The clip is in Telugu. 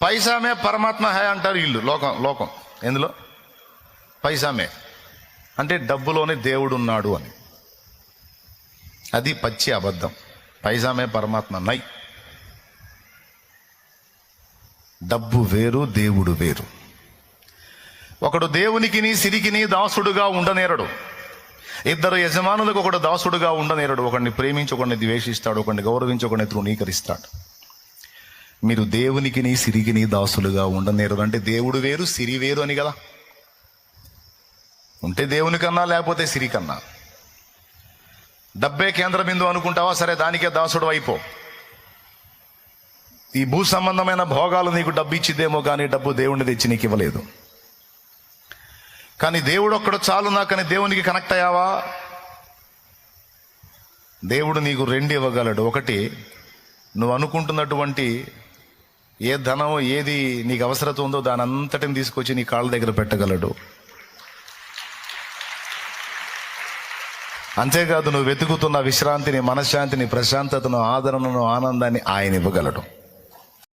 పైసామే పరమాత్మ హై అంటారు వీళ్ళు. లోకం ఎందులో పైసామే అంటే డబ్బులోనే దేవుడు ఉన్నాడు అని. అది పచ్చి అబద్ధం. పైసామే పరమాత్మ నై. డబ్బు వేరు, దేవుడు వేరు. ఒకడు దేవునికిని సిరికిని దాసుడుగా ఉండనేరడు. ఇద్దరు యజమానులకు ఒకడు దాసుడుగా ఉండనేరడు. ఒకడిని ప్రేమించి ఒకడిని ద్వేషిస్తాడు, ఒకడిని గౌరవించి ఒకడిని తృణీకరిస్తాడు. మీరు దేవునికిని సిరికిని దాసులుగా ఉండనేరడు అంటే దేవుడు వేరు, సిరి వేరు అని కదా. ఉంటే దేవుని కన్నా, లేకపోతే సిరి కన్నా. డబ్బే కేంద్ర బిందువు అనుకుంటావా, సరే దానికే దాసుడు అయిపో. ఈ భూ సంబంధమైన భోగాలు నీకు డబ్బు ఇచ్చిద్దేమో కానీ డబ్బు దేవుణ్ణి తెచ్చి నీకు ఇవ్వలేదు. కానీ దేవుడు ఒక్కడు చాలు నాకని దేవునికి కనెక్ట్ అయ్యావా? దేవుడు నీకు రెండు ఇవ్వగలడు. ఒకటి, నువ్వు అనుకుంటున్నటువంటి ఏ ధనం, ఏది నీకు అవసరత ఉందో దాని అంతటిని తీసుకొచ్చి నీ కాళ్ళ దగ్గర పెట్టగలడు. అంతేకాదు, నువ్వు వెతుకుతున్న విశ్రాంతిని, మనశ్శాంతిని, ప్రశాంతతను, ఆదరణను, ఆనందాన్ని ఆయన ఇవ్వగలడు.